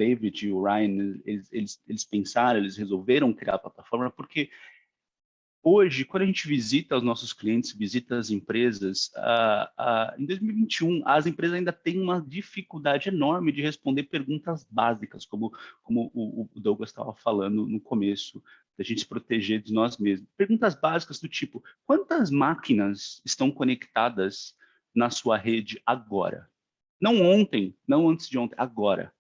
David e o Ryan, eles pensaram, eles resolveram criar a plataforma, porque hoje, quando a gente visita os nossos clientes, visita as empresas, em 2021, as empresas ainda têm uma dificuldade enorme de responder perguntas básicas, como o Douglas estava falando no começo, da gente se proteger de nós mesmos. Perguntas básicas do tipo, quantas máquinas estão conectadas na sua rede agora? Não ontem, não antes de ontem, agora.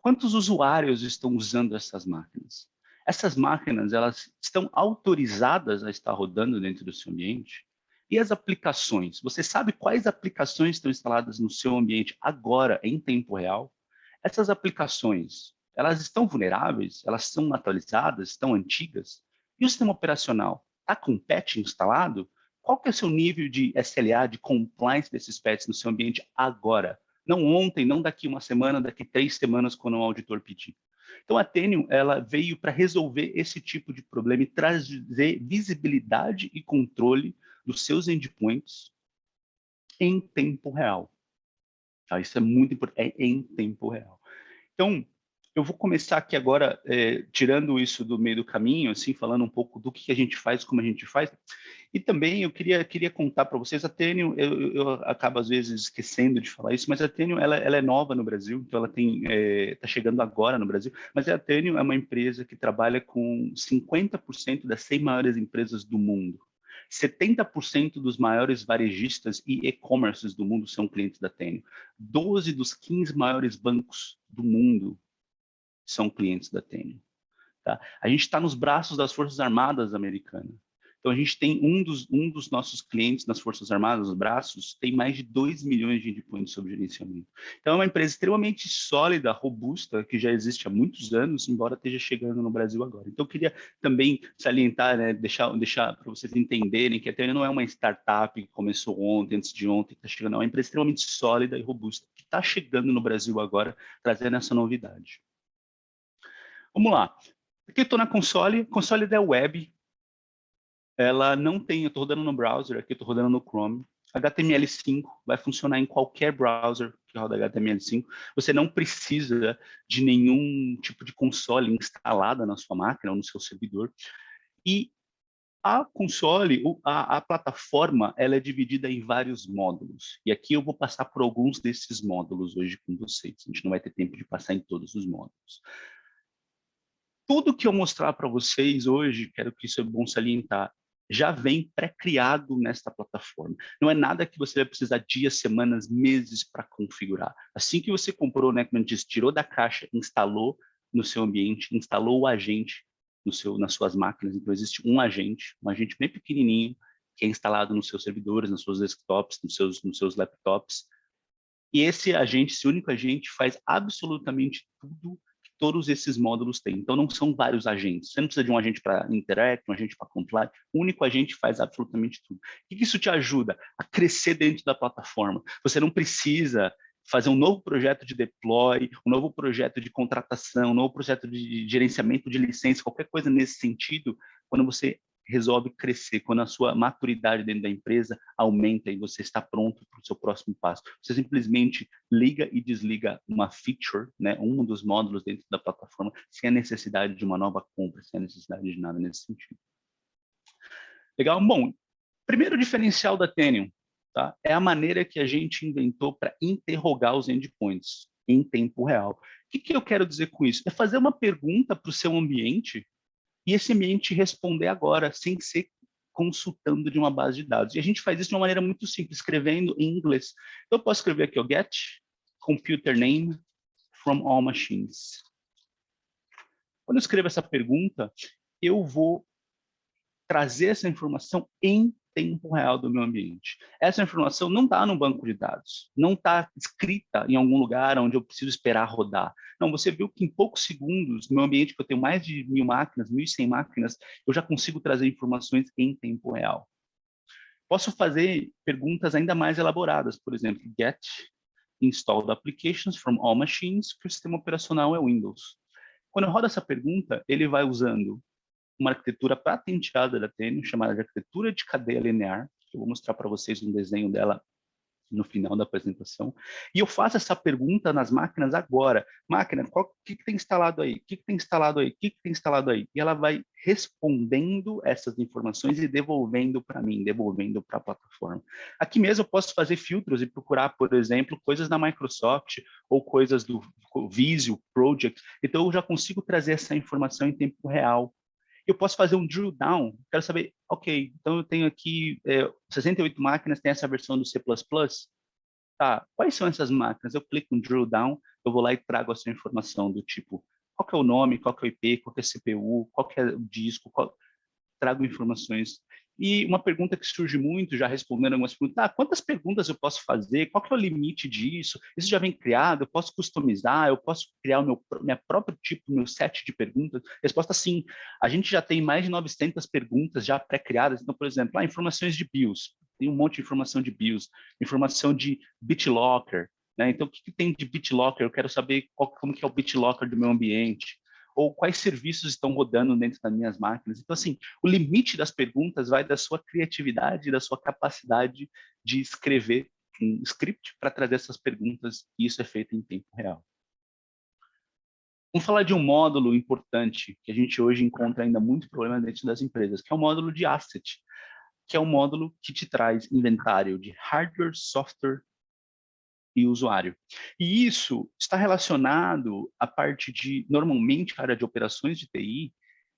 Quantos usuários estão usando essas máquinas? Essas máquinas, elas estão autorizadas a estar rodando dentro do seu ambiente? E as aplicações? Você sabe quais aplicações estão instaladas no seu ambiente agora, em tempo real? Essas aplicações, elas estão vulneráveis? Elas são atualizadas? Estão antigas? E o sistema operacional? Está com patch instalado? Qual que é o seu nível de SLA, de compliance desses patches no seu ambiente agora? Não ontem, não daqui uma semana, daqui 3 semanas, quando o auditor pedir. Então, a Tenium, ela veio para resolver esse tipo de problema e trazer visibilidade e controle dos seus endpoints em tempo real. Tá? Isso é muito importante, é em tempo real. Então, eu vou começar aqui agora, tirando isso do meio do caminho, assim, falando um pouco do que a gente faz, como a gente faz. E também eu queria contar para vocês, a Tenium, eu acabo às vezes esquecendo de falar isso, mas a Tenium, ela é nova no Brasil, então ela está chegando agora no Brasil, mas a Tenium é uma empresa que trabalha com 50% das 100 maiores empresas do mundo. 70% dos maiores varejistas e e-commerces do mundo são clientes da Tenium. 12 dos 15 maiores bancos do mundo são clientes da Tenium. Tá? A gente está nos braços das Forças Armadas americanas. Então, a gente tem um dos nossos clientes nas Forças Armadas, os braços, tem mais de 2 milhões de endpoints sob gerenciamento. Então, é uma empresa extremamente sólida, robusta, que já existe há muitos anos, embora esteja chegando no Brasil agora. Então, eu queria também salientar, né, deixar para vocês entenderem que a Tenium não é uma startup que começou ontem, antes de ontem, que está chegando, é uma empresa extremamente sólida e robusta, que está chegando no Brasil agora, trazendo essa novidade. Vamos lá. Aqui eu estou na console da web, ela não tem, eu estou rodando no browser, aqui eu estou rodando no Chrome, HTML5 vai funcionar em qualquer browser que roda HTML5, você não precisa de nenhum tipo de console instalada na sua máquina ou no seu servidor, e a console, a plataforma, ela é dividida em vários módulos, e aqui eu vou passar por alguns desses módulos hoje com vocês, a gente não vai ter tempo de passar em todos os módulos. Tudo que eu mostrar para vocês hoje, quero que isso é bom salientar, já vem pré-criado nesta plataforma. Não é nada que você vai precisar dias, semanas, meses para configurar. Assim que você comprou, né, como a gente diz, tirou da caixa, instalou no seu ambiente, instalou o agente nas suas máquinas. Então, existe um agente bem pequenininho, que é instalado nos seus servidores, nos seus desktops, nos seus laptops. E esse agente, esse único agente, faz absolutamente tudo que todos esses módulos têm. Então, não são vários agentes. Você não precisa de um agente para interact, um agente para comply. O único agente faz absolutamente tudo. O que isso te ajuda? A crescer dentro da plataforma. Você não precisa fazer um novo projeto de deploy, um novo projeto de contratação, um novo projeto de gerenciamento de licença, qualquer coisa nesse sentido, quando você resolve crescer, quando a sua maturidade dentro da empresa aumenta e você está pronto para o seu próximo passo. Você simplesmente liga e desliga uma feature, né, um dos módulos dentro da plataforma, sem a necessidade de uma nova compra, sem a necessidade de nada nesse sentido. Legal? Bom, primeiro diferencial da Tenium, tá, é a maneira que a gente inventou para interrogar os endpoints em tempo real. O que eu quero dizer com isso? É fazer uma pergunta para o seu ambiente e esse ambiente responder agora, sem ser consultando de uma base de dados. E a gente faz isso de uma maneira muito simples, escrevendo em inglês. Então, eu posso escrever aqui, ó, get computer name from all machines. Quando eu escrevo essa pergunta, eu vou trazer essa informação em tempo real do meu ambiente. Essa informação não está no banco de dados, não está escrita em algum lugar onde eu preciso esperar rodar. Não, você viu que em poucos segundos, no meu ambiente que eu tenho mais de 1.000 máquinas, 1.100 máquinas, eu já consigo trazer informações em tempo real. Posso fazer perguntas ainda mais elaboradas, por exemplo, get installed applications from all machines, que o sistema operacional é Windows. Quando eu rodo essa pergunta, ele vai usando uma arquitetura patenteada da Tenium, chamada de arquitetura de cadeia linear, que eu vou mostrar para vocês um desenho dela no final da apresentação, e eu faço essa pergunta nas máquinas agora. Máquina, o que tem instalado aí? O que tem instalado aí? O que tem instalado aí? E ela vai respondendo essas informações e devolvendo para mim, devolvendo para a plataforma. Aqui mesmo eu posso fazer filtros e procurar, por exemplo, coisas da Microsoft ou coisas do Visio, Project, então eu já consigo trazer essa informação em tempo real. Eu posso fazer um drill down, quero saber, ok, então eu tenho aqui 68 máquinas, tem essa versão do C++, tá, quais são essas máquinas? Eu clico em drill down, eu vou lá e trago essa informação do tipo, qual que é o nome, qual que é o IP, qual que é a CPU, qual que é o disco, trago informações. E uma pergunta que surge muito, já respondendo algumas perguntas, quantas perguntas eu posso fazer? Qual que é o limite disso? Isso já vem criado? Eu posso customizar? Eu posso criar o minha próprio tipo, meu set de perguntas? Resposta sim. A gente já tem mais de 900 perguntas já pré-criadas. Então, por exemplo, informações de BIOS. Tem um monte de informação de BIOS. Informação de BitLocker. Né? Então, o que tem de BitLocker? Eu quero saber como que é o BitLocker do meu ambiente, ou quais serviços estão rodando dentro das minhas máquinas. Então, assim, o limite das perguntas vai da sua criatividade, da sua capacidade de escrever um script para trazer essas perguntas, e isso é feito em tempo real. Vamos falar de um módulo importante, que a gente hoje encontra ainda muito problema dentro das empresas, que é o módulo de asset, que é um módulo que te traz inventário de hardware, software e usuário. E isso está relacionado à parte de, normalmente, a área de operações de TI,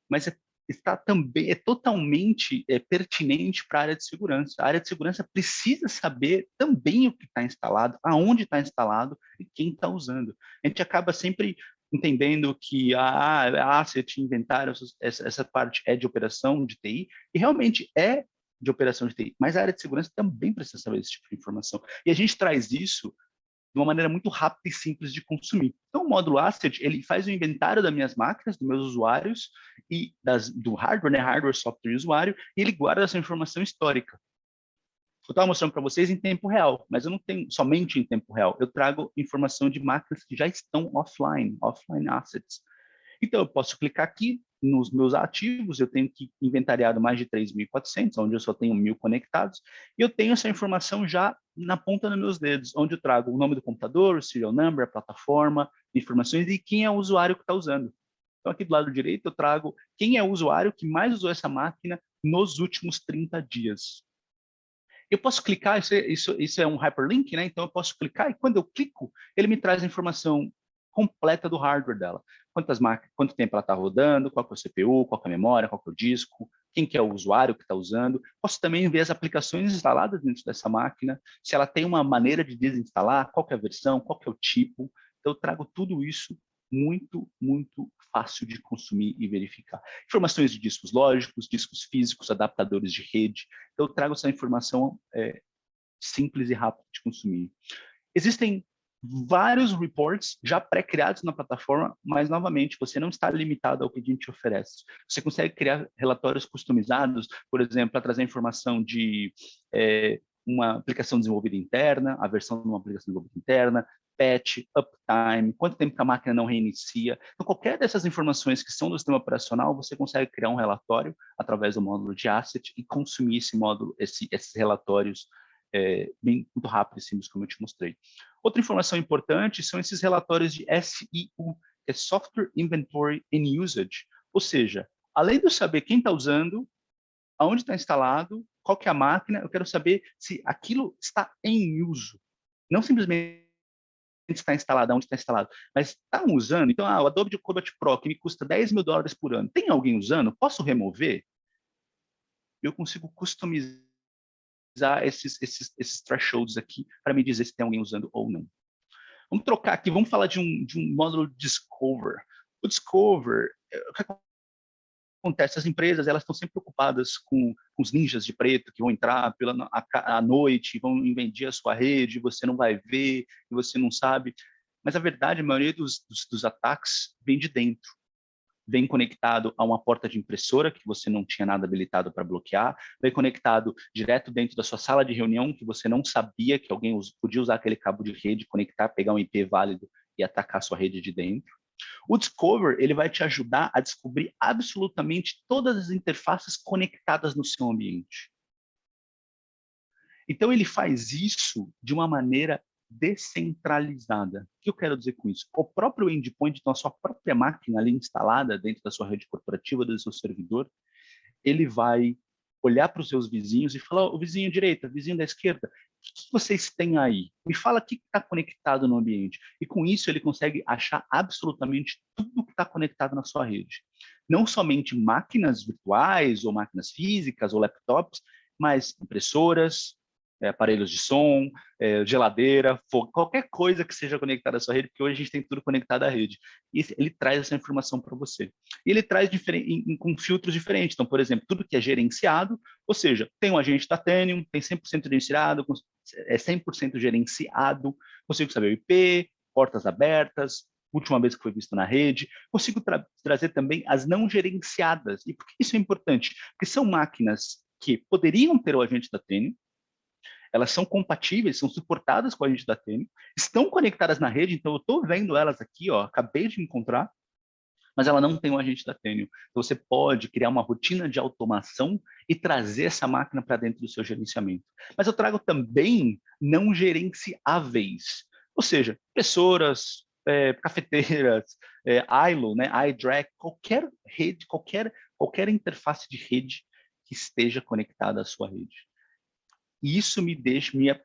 mas está também, totalmente pertinente para a área de segurança. A área de segurança precisa saber também o que está instalado, aonde está instalado e quem está usando. A gente acaba sempre entendendo que a asset, inventário, essa parte é de operação de TI, e realmente é de operação de TI, mas a área de segurança também precisa saber esse tipo de informação. E a gente traz isso de uma maneira muito rápida e simples de consumir. Então, o módulo Asset, ele faz o inventário das minhas máquinas, dos meus usuários, e do hardware, né, hardware, software e usuário, e ele guarda essa informação histórica. Eu estava mostrando para vocês em tempo real, mas eu não tenho somente em tempo real, eu trago informação de máquinas que já estão offline assets. Então, eu posso clicar aqui nos meus ativos, eu tenho que inventariado mais de 3.400, onde eu só tenho 1.000 conectados, e eu tenho essa informação já na ponta dos meus dedos, onde eu trago o nome do computador, o serial number, a plataforma, informações e quem é o usuário que está usando. Então, aqui do lado direito, eu trago quem é o usuário que mais usou essa máquina nos últimos 30 dias. Eu posso clicar, isso é um hyperlink, né? Então eu posso clicar e quando eu clico, ele me traz a informação completa do hardware dela. Quantas máquinas, quanto tempo ela está rodando, qual que é o CPU, qual que é a memória, qual que é o disco, quem que é o usuário que está usando. Posso também ver as aplicações instaladas dentro dessa máquina, se ela tem uma maneira de desinstalar, qual que é a versão, qual que é o tipo. Então eu trago tudo isso muito, muito fácil de consumir e verificar. Informações de discos lógicos, discos físicos, adaptadores de rede. Então, eu trago essa informação simples e rápida de consumir. Existem vários reports já pré-criados na plataforma, mas, novamente, você não está limitado ao que a gente oferece. Você consegue criar relatórios customizados, por exemplo, para trazer informação de uma aplicação desenvolvida interna, a versão de uma aplicação desenvolvida interna, patch, uptime, quanto tempo que a máquina não reinicia. Então, qualquer dessas informações que são do sistema operacional, você consegue criar um relatório através do módulo de asset e consumir esse módulo, esses relatórios bem muito rápido e simples, como eu te mostrei. Outra informação importante são esses relatórios de SIU, que é Software Inventory and Usage, ou seja, além de eu saber quem está usando, aonde está instalado, qual que é a máquina, eu quero saber se aquilo está em uso, não simplesmente está instalado, onde está instalado, mas está usando. Então, o Adobe Acrobat Pro, que me custa $10.000 por ano, tem alguém usando? Posso remover? Eu consigo customizar esses thresholds aqui para me dizer se tem alguém usando ou não. Vamos trocar aqui, vamos falar de um módulo Discover. O Discover, o que acontece? As empresas elas estão sempre preocupadas com os ninjas de preto que vão entrar à noite, vão invadir a sua rede, você não vai ver, e você não sabe. Mas a verdade, a maioria dos ataques vem de dentro. Vem conectado a uma porta de impressora que você não tinha nada habilitado para bloquear, vem conectado direto dentro da sua sala de reunião que você não sabia que alguém podia usar aquele cabo de rede, conectar, pegar um IP válido e atacar a sua rede de dentro. O Discover ele vai te ajudar a descobrir absolutamente todas as interfaces conectadas no seu ambiente. Então, ele faz isso de uma maneira descentralizada. O que eu quero dizer com isso? O próprio endpoint, então a sua própria máquina ali instalada dentro da sua rede corporativa, do seu servidor, ele vai olhar para os seus vizinhos e falar, o vizinho direita, vizinho da esquerda, o que vocês têm aí? Me fala o que está conectado no ambiente. E com isso ele consegue achar absolutamente tudo que está conectado na sua rede. Não somente máquinas virtuais ou máquinas físicas ou laptops, mas impressoras, aparelhos de som, geladeira, fogo, qualquer coisa que seja conectada à sua rede, porque hoje a gente tem tudo conectado à rede. E ele traz essa informação para você. E ele traz com filtros diferentes. Então, por exemplo, tudo que é gerenciado, ou seja, tem um agente da Tanium, tem 100% gerenciado, é 100% gerenciado, consigo saber o IP, portas abertas, última vez que foi visto na rede, consigo trazer também as não gerenciadas. E por que isso é importante? Porque são máquinas que poderiam ter o agente da Tanium, elas são compatíveis, são suportadas com a gente da Tênis, estão conectadas na rede, então eu estou vendo elas aqui, ó, acabei de encontrar, mas ela não tem um agente da Tênis. Então você pode criar uma rotina de automação e trazer essa máquina para dentro do seu gerenciamento. Mas eu trago também não gerenciáveis, ou seja, impressoras, cafeteiras, ILO, né, iDRAC, qualquer rede, qualquer interface de rede que esteja conectada à sua rede. E isso me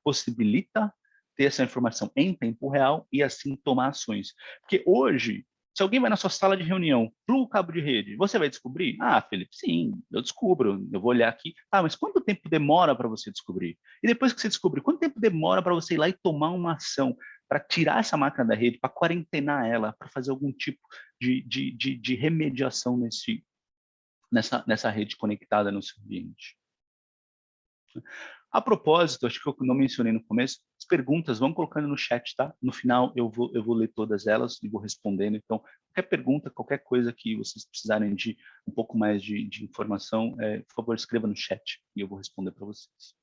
possibilita ter essa informação em tempo real e assim tomar ações. Porque hoje, se alguém vai na sua sala de reunião, pluga o cabo de rede, você vai descobrir? Ah, Felipe, sim, eu descubro, eu vou olhar aqui. Ah, mas quanto tempo demora para você descobrir? E depois que você descobrir, quanto tempo demora para você ir lá e tomar uma ação para tirar essa máquina da rede, para quarentenar ela, para fazer algum tipo de remediação nessa rede conectada no seu ambiente? A propósito, acho que eu não mencionei no começo, as perguntas vão colocando no chat, tá? No final eu vou ler todas elas e vou respondendo. Então, qualquer pergunta, qualquer coisa que vocês precisarem de um pouco mais de informação, por favor, escreva no chat e eu vou responder para vocês.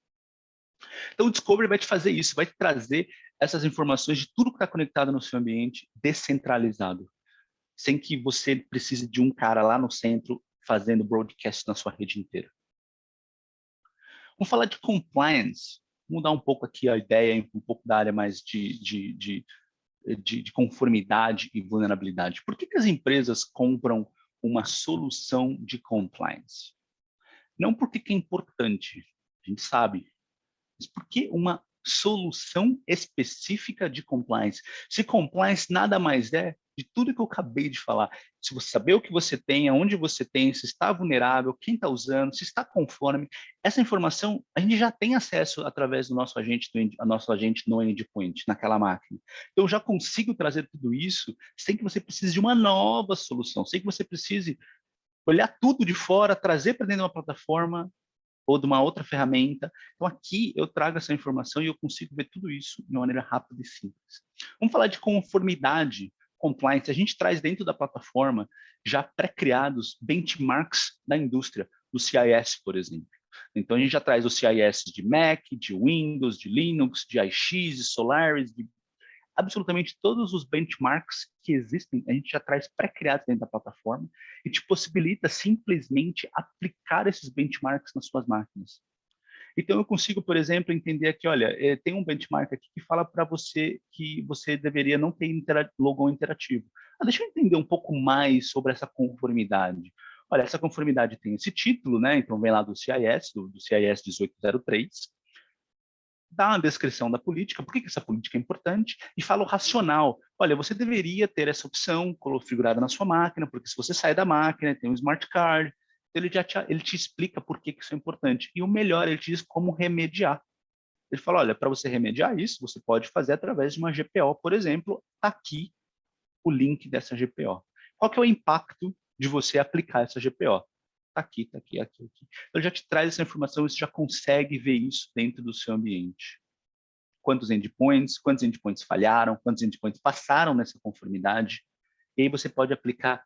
Então, o Discovery vai te fazer isso, vai te trazer essas informações de tudo que está conectado no seu ambiente descentralizado, sem que você precise de um cara lá no centro fazendo broadcast na sua rede inteira. Vamos falar de compliance, mudar um pouco aqui a ideia, um pouco da área mais de conformidade e vulnerabilidade. Por que as empresas compram uma solução de compliance? Não porque é importante, a gente sabe, mas porque uma solução específica de compliance. Se compliance nada mais é de tudo que eu acabei de falar. Se você saber o que você tem, aonde você tem, se está vulnerável, quem está usando, se está conforme, essa informação a gente já tem acesso através do nosso agente no endpoint, naquela máquina. Então eu já consigo trazer tudo isso sem que você precise de uma nova solução, sem que você precise olhar tudo de fora, trazer para dentro de uma plataforma ou de uma outra ferramenta. Então, aqui eu trago essa informação e eu consigo ver tudo isso de uma maneira rápida e simples. Vamos falar de conformidade, compliance. A gente traz dentro da plataforma já pré-criados benchmarks da indústria, do CIS, por exemplo. Então, a gente já traz o CIS de Mac, de Windows, de Linux, de iX, de Solaris, de absolutamente todos os benchmarks que existem, a gente já traz pré-criados dentro da plataforma e te possibilita simplesmente aplicar esses benchmarks nas suas máquinas. Então, eu consigo, por exemplo, entender aqui, olha, tem um benchmark aqui que fala para você que você deveria não ter logon interativo. Deixa eu entender um pouco mais sobre essa conformidade. Olha, essa conformidade tem esse título, né? Então, vem lá do CIS, do CIS 1803, dá uma descrição da política, por que essa política é importante, e fala o racional. Olha, você deveria ter essa opção configurada na sua máquina, porque se você sai da máquina, tem um smart card, ele te explica por que isso é importante. E o melhor, ele te diz como remediar. Ele fala, olha, para você remediar isso, você pode fazer através de uma GPO, por exemplo, tá aqui o link dessa GPO. Qual que é o impacto de você aplicar essa GPO? Está aqui, está aqui, aqui, aqui. Então, já te traz essa informação, você já consegue ver isso dentro do seu ambiente. Quantos endpoints falharam, quantos endpoints passaram nessa conformidade, e aí você pode aplicar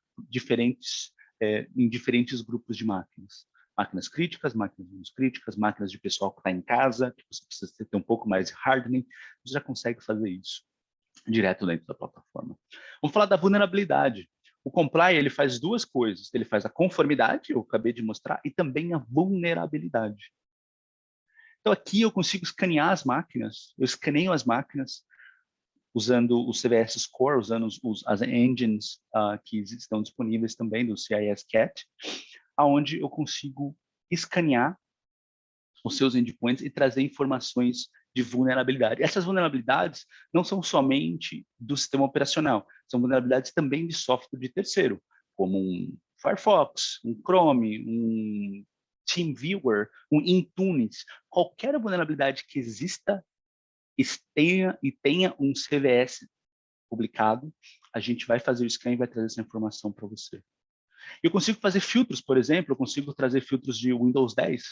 em diferentes grupos de máquinas. Máquinas críticas, máquinas menos críticas, máquinas de pessoal que está em casa, que você precisa ter um pouco mais de hardening, você já consegue fazer isso direto dentro da plataforma. Vamos falar da vulnerabilidade. O Comply, ele faz duas coisas. Ele faz a conformidade, eu acabei de mostrar, e também a vulnerabilidade. Então, aqui eu consigo escanear as máquinas, eu escaneio as máquinas usando o CVS Score, usando as engines que estão disponíveis também do CIS-CAT, aonde eu consigo escanear os seus endpoints e trazer informações de vulnerabilidade. Essas vulnerabilidades não são somente do sistema operacional, são vulnerabilidades também de software de terceiro, como um Firefox, um Chrome, um TeamViewer, um Intunes. Qualquer vulnerabilidade que exista tenha um CVS publicado, a gente vai fazer o scan e vai trazer essa informação para você. Eu consigo fazer filtros, por exemplo, eu consigo trazer filtros de Windows 10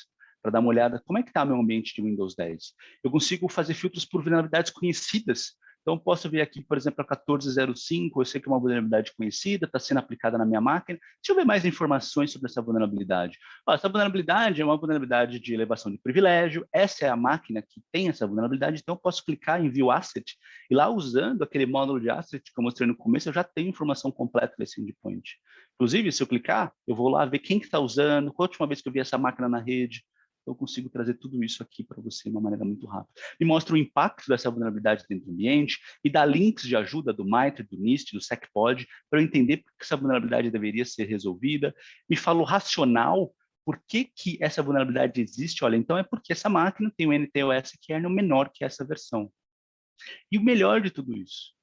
para dar uma olhada como é que está meu ambiente de Windows 10. Eu consigo fazer filtros por vulnerabilidades conhecidas. Então, eu posso ver aqui, por exemplo, a 1405, eu sei que é uma vulnerabilidade conhecida, está sendo aplicada na minha máquina. Deixa eu ver mais informações sobre essa vulnerabilidade. Essa vulnerabilidade é uma vulnerabilidade de elevação de privilégio, essa é a máquina que tem essa vulnerabilidade, então eu posso clicar em View Asset, e lá usando aquele módulo de Asset que eu mostrei no começo, eu já tenho informação completa desse endpoint. Inclusive, se eu clicar, eu vou lá ver quem que está usando, qual a última vez que eu vi essa máquina na rede. Eu consigo trazer tudo isso aqui para você de uma maneira muito rápida. Me mostra o impacto dessa vulnerabilidade dentro do ambiente, me dá links de ajuda do MITRE, do NIST, do SecPod, para eu entender por que essa vulnerabilidade deveria ser resolvida. Me fala o racional, por que essa vulnerabilidade existe. Olha, então é porque essa máquina tem um NTOS kernel menor que essa versão. E o melhor de tudo isso,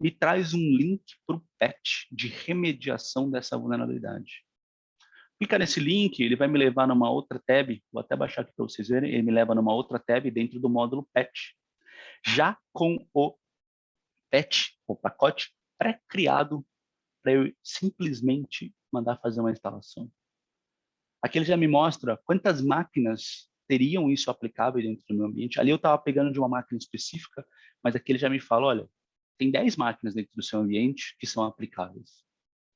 me traz um link para o patch de remediação dessa vulnerabilidade. Clicar nesse link, ele vai me levar numa outra tab, vou até baixar aqui para vocês verem, ele me leva numa outra tab dentro do módulo patch, já com o patch, o pacote pré-criado para eu simplesmente mandar fazer uma instalação. Aqui ele já me mostra quantas máquinas teriam isso aplicável dentro do meu ambiente. Ali eu estava pegando de uma máquina específica, mas aqui ele já me fala, olha, tem 10 máquinas dentro do seu ambiente que são aplicáveis.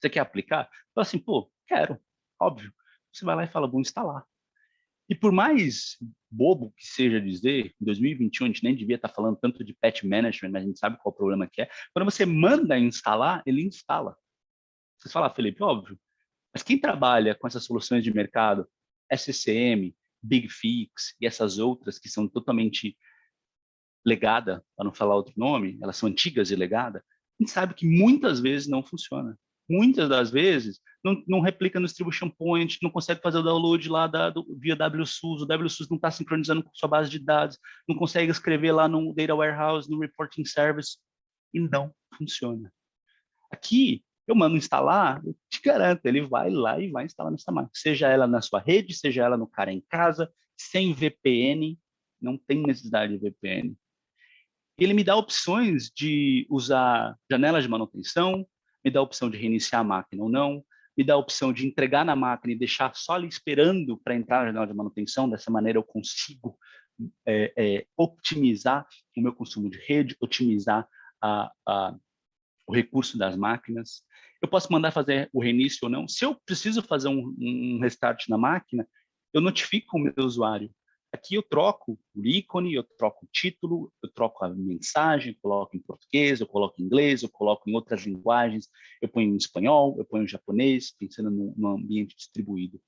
Você quer aplicar? Fala assim, pô, quero, óbvio. Você vai lá e fala, vou instalar. E por mais bobo que seja dizer, em 2021 a gente nem devia estar falando tanto de patch management, mas a gente sabe qual o problema que é. Quando você manda instalar, ele instala. Você fala, Felipe, óbvio. Mas quem trabalha com essas soluções de mercado, SCCM, BigFix e essas outras que são totalmente legada, para não falar outro nome, elas são antigas e legada, a gente sabe que muitas vezes não funciona. Muitas das vezes não replica no distribution point, não consegue fazer o download lá via WSUS, o WSUS não está sincronizando com sua base de dados, não consegue escrever lá no Data Warehouse, no Reporting Service, e não funciona. Aqui, eu mando instalar, eu te garanto, ele vai lá e vai instalar nessa máquina, seja ela na sua rede, seja ela no cara em casa, sem VPN, não tem necessidade de VPN. Ele me dá opções de usar janelas de manutenção, me dá a opção de reiniciar a máquina ou não, me dá a opção de entregar na máquina e deixar só ali esperando para entrar na janela de manutenção. Dessa maneira eu consigo otimizar o meu consumo de rede, otimizar o recurso das máquinas. Eu posso mandar fazer o reinício ou não. Se eu preciso fazer um restart na máquina, eu notifico o meu usuário. Aqui eu troco o ícone, eu troco o título, eu troco a mensagem, coloco em português, eu coloco em inglês, eu coloco em outras linguagens, eu ponho em espanhol, eu ponho em japonês, pensando num ambiente distribuído.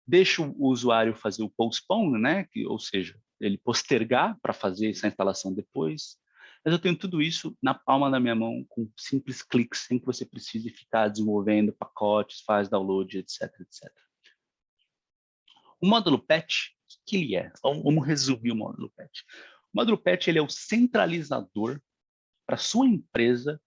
Deixo o usuário fazer o postpone, né? Ou seja, ele postergar para fazer essa instalação depois. Mas eu tenho tudo isso na palma da minha mão, com simples cliques, sem que você precise ficar desenvolvendo pacotes, faz download, etc, etc. O módulo patch, o que ele é? Vamos resumir o módulo patch. O módulo patch ele é o centralizador para sua empresa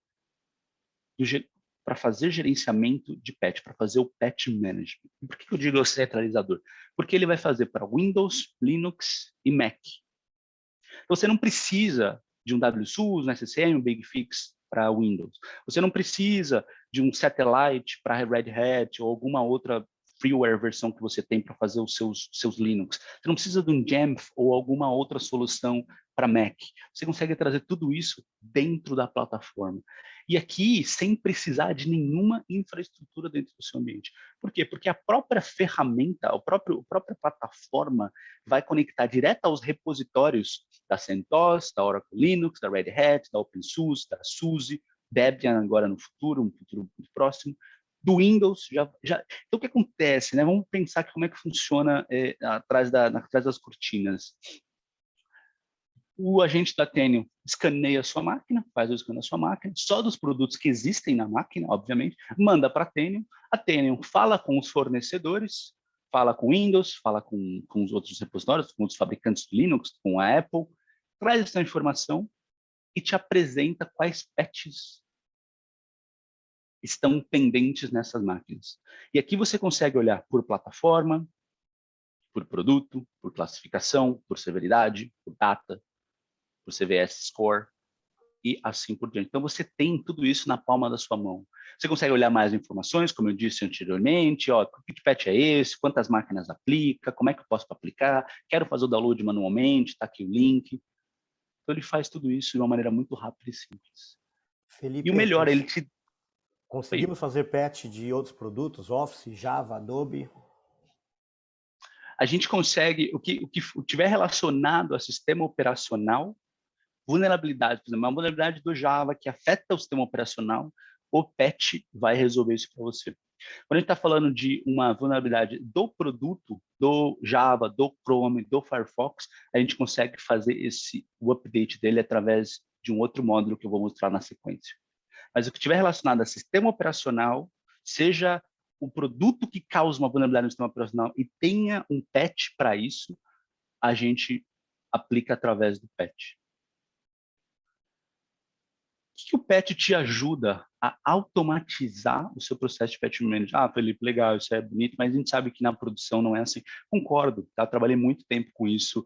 para fazer gerenciamento de patch, para fazer o patch management. Por que eu digo o centralizador? Porque ele vai fazer para Windows, Linux e Mac. Você não precisa de um WSUS, um SCCM, um BigFix para Windows. Você não precisa de um Satellite para Red Hat ou alguma outra freeware versão que você tem para fazer os seus Linux. Você não precisa de um Jamf ou alguma outra solução para Mac. Você consegue trazer tudo isso dentro da plataforma. E aqui, sem precisar de nenhuma infraestrutura dentro do seu ambiente. Por quê? Porque a própria ferramenta, a própria plataforma vai conectar direto aos repositórios da CentOS, da Oracle Linux, da Red Hat, da OpenSUSE, da SUSE, Debian agora no futuro, um futuro muito próximo, Do Windows, então o que acontece, né? Vamos pensar que como é que funciona atrás das cortinas. O agente da Tenium escaneia a sua máquina, faz o scan da sua máquina, só dos produtos que existem na máquina, obviamente, manda para a Tenium fala com os fornecedores, fala com Windows, fala com os outros repositórios, com os fabricantes de Linux, com a Apple, traz essa informação e te apresenta quais patches estão pendentes nessas máquinas. E aqui você consegue olhar por plataforma, por produto, por classificação, por severidade, por data, por CVS Score e assim por diante. Então, você tem tudo isso na palma da sua mão. Você consegue olhar mais informações, como eu disse anteriormente, que patch é esse, quantas máquinas aplica, como é que eu posso aplicar, quero fazer o download manualmente, está aqui o link. Então, ele faz tudo isso de uma maneira muito rápida e simples. E o Felipe, melhor, ele te... conseguimos fazer patch de outros produtos, Office, Java, Adobe? A gente consegue, o que tiver relacionado ao sistema operacional, vulnerabilidade, por exemplo, uma vulnerabilidade do Java que afeta o sistema operacional, o patch vai resolver isso para você. Quando a gente está falando de uma vulnerabilidade do produto, do Java, do Chrome, do Firefox, a gente consegue fazer o update dele através de um outro módulo que eu vou mostrar na sequência. Mas o que tiver relacionado a sistema operacional, seja o produto que causa uma vulnerabilidade no sistema operacional e tenha um patch para isso, a gente aplica através do patch. O que o patch te ajuda a automatizar o seu processo de patch management? Ah, Felipe, legal, isso é bonito, mas a gente sabe que na produção não é assim. Concordo, tá? Trabalhei muito tempo com isso,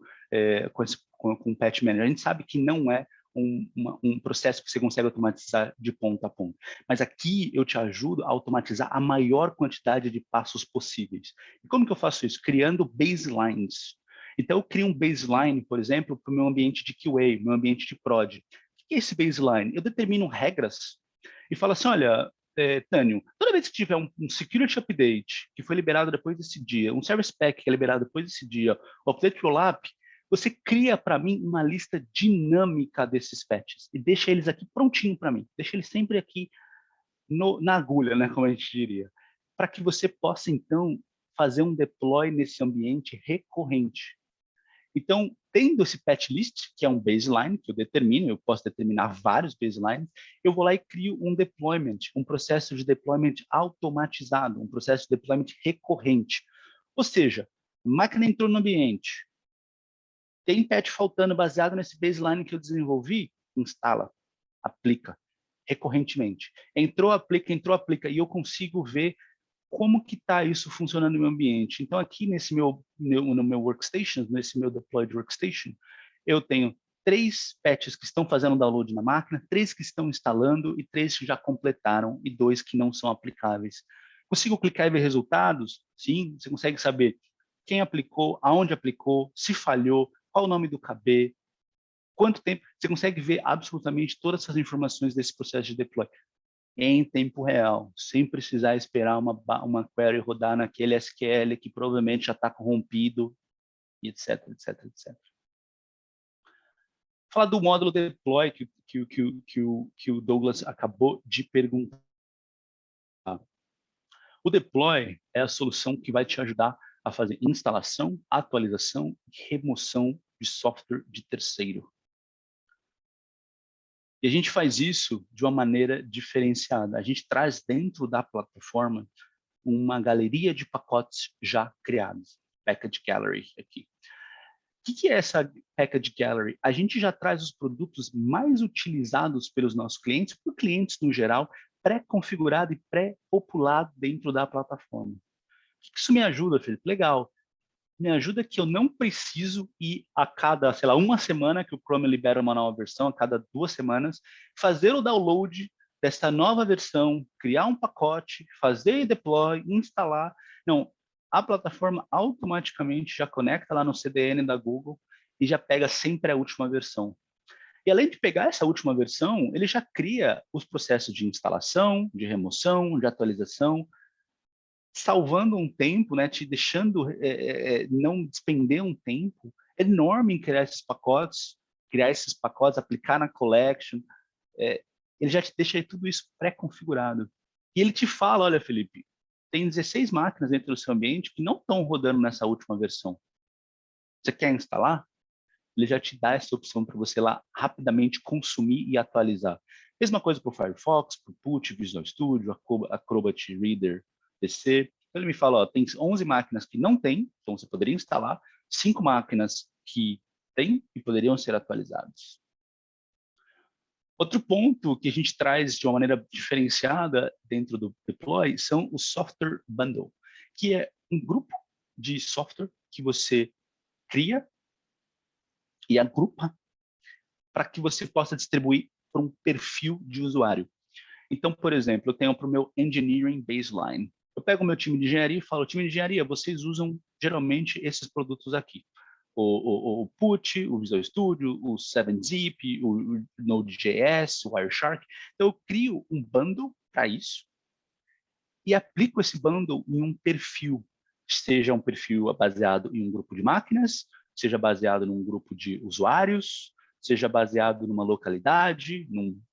com patch manager. A gente sabe que não é um processo que você consegue automatizar de ponta a ponta. Mas aqui eu te ajudo a automatizar a maior quantidade de passos possíveis. E como que eu faço isso? Criando baselines. Então, eu crio um baseline, por exemplo, para o meu ambiente de QA, meu ambiente de prod. O que é esse baseline? Eu determino regras e falo assim, olha, Tânio, toda vez que tiver um security update que foi liberado depois desse dia, um service pack que é liberado depois desse dia, o update rollup, você cria para mim uma lista dinâmica desses patches e deixa eles aqui prontinho para mim. Deixa eles sempre aqui na agulha, né, como a gente diria, para que você possa, então, fazer um deploy nesse ambiente recorrente. Então, tendo esse patch list, que é um baseline, que eu determino, eu posso determinar vários baselines, eu vou lá e crio um deployment, um processo de deployment automatizado, um processo de deployment recorrente. Ou seja, a máquina entrou no ambiente, tem patch faltando baseado nesse baseline que eu desenvolvi, instala, aplica recorrentemente. Entrou, aplica, e eu consigo ver como que está isso funcionando no meu ambiente. Então, aqui no meu workstation, nesse meu deployed workstation, eu tenho 3 patches que estão fazendo download na máquina, 3 que estão instalando e 3 que já completaram e 2 que não são aplicáveis. Consigo clicar e ver resultados? Sim, você consegue saber quem aplicou, aonde aplicou, se falhou, qual o nome do KB, quanto tempo. Você consegue ver absolutamente todas essas informações desse processo de deploy em tempo real, sem precisar esperar uma query rodar naquele SQL que provavelmente já está corrompido, etc, etc, etc. Falar do módulo deploy que o Douglas acabou de perguntar. O deploy é a solução que vai te ajudar a fazer instalação, atualização e remoção de software de terceiro. E a gente faz isso de uma maneira diferenciada. A gente traz dentro da plataforma uma galeria de pacotes já criados, Package Gallery aqui. O que é essa Package Gallery? A gente já traz os produtos mais utilizados pelos nossos clientes, por clientes no geral, pré-configurado e pré-populado dentro da plataforma. O que isso me ajuda, Felipe? Legal. Me ajuda que eu não preciso ir a cada, sei lá, uma semana que o Chrome libera uma nova versão, a cada 2 semanas, fazer o download dessa nova versão, criar um pacote, fazer deploy, instalar. Não, a plataforma automaticamente já conecta lá no CDN da Google e já pega sempre a última versão. E além de pegar essa última versão, ele já cria os processos de instalação, de remoção, de atualização, salvando um tempo, né, te deixando não despender um tempo enorme em criar esses pacotes, aplicar na collection. Ele já te deixa tudo isso pré-configurado. E ele te fala, olha, Felipe, tem 16 máquinas dentro do seu ambiente que não estão rodando nessa última versão. Você quer instalar? Ele já te dá essa opção para você lá rapidamente consumir e atualizar. Mesma coisa para o Firefox, para o Put, Visual Studio, Acrobat Reader, PC. Então ele me fala, ó, tem 11 máquinas que não tem, então você poderia instalar, 5 máquinas que tem e poderiam ser atualizadas. Outro ponto que a gente traz de uma maneira diferenciada dentro do Deploy são os Software Bundle, que é um grupo de software que você cria e agrupa para que você possa distribuir para um perfil de usuário. Então, por exemplo, eu tenho para o meu Engineering Baseline. Eu pego o meu time de engenharia e falo, time de engenharia, vocês usam geralmente esses produtos aqui. O Put, o Visual Studio, o 7-Zip, o Node.js, o Wireshark. Então, eu crio um bundle para isso e aplico esse bundle em um perfil, seja um perfil baseado em um grupo de máquinas, seja baseado num grupo de usuários, seja baseado numa localidade,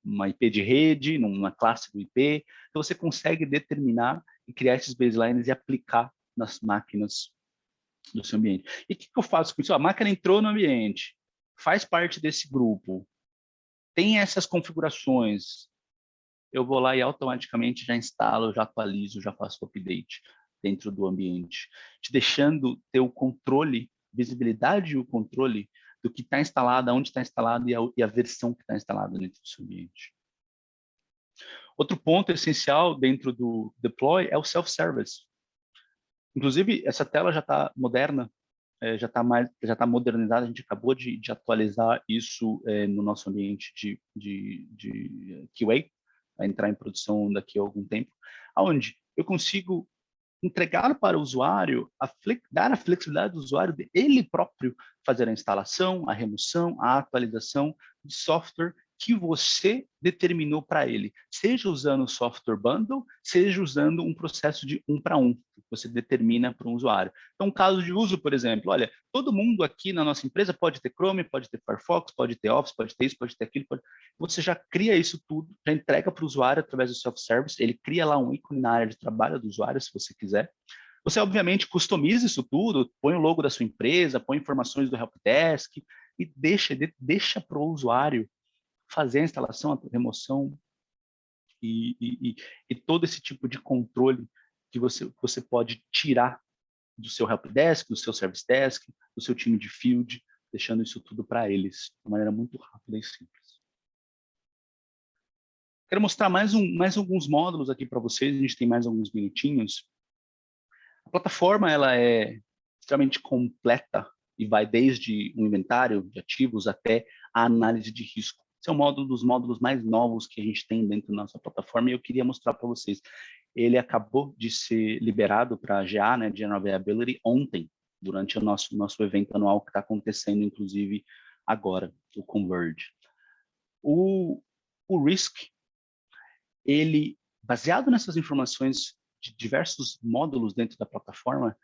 numa IP de rede, numa classe do IP. Então, você consegue determinar e criar esses baselines e aplicar nas máquinas do seu ambiente. E o que eu faço com isso? A máquina entrou no ambiente, faz parte desse grupo, tem essas configurações, eu vou lá e automaticamente já instalo, já atualizo, já faço o update dentro do ambiente, te deixando ter o controle, visibilidade e o controle do que está instalado, onde está instalado e a versão que está instalada dentro do seu ambiente. Outro ponto essencial dentro do deploy é o self-service. Inclusive, essa tela já está moderna, já está modernizada, a gente acabou de atualizar isso no nosso ambiente de QA, vai entrar em produção daqui a algum tempo, onde eu consigo entregar para o usuário, dar a flexibilidade do usuário de ele próprio fazer a instalação, a remoção, a atualização de software que você determinou para ele, seja usando o software bundle, seja usando um processo de 1 para 1, que você determina para um usuário. Então, um caso de uso, por exemplo, olha, todo mundo aqui na nossa empresa pode ter Chrome, pode ter Firefox, pode ter Office, pode ter isso, pode ter aquilo, você já cria isso tudo, já entrega para o usuário através do self-service, ele cria lá um ícone na área de trabalho do usuário, se você quiser. Você, obviamente, customiza isso tudo, põe o logo da sua empresa, põe informações do helpdesk e deixa para o usuário fazer a instalação, a remoção e todo esse tipo de controle que você pode tirar do seu helpdesk, do seu service desk, do seu time de field, deixando isso tudo para eles, de maneira muito rápida e simples. Quero mostrar mais alguns módulos aqui para vocês, a gente tem mais alguns minutinhos. A plataforma ela é extremamente completa e vai desde o inventário de ativos até a análise de risco. Esse é um dos módulos mais novos que a gente tem dentro da nossa plataforma e eu queria mostrar para vocês. Ele acabou de ser liberado para GA, né, General Availability, ontem, durante o nosso evento anual que está acontecendo, inclusive, agora, o Converge. O Risk, ele, baseado nessas informações de diversos módulos dentro da plataforma,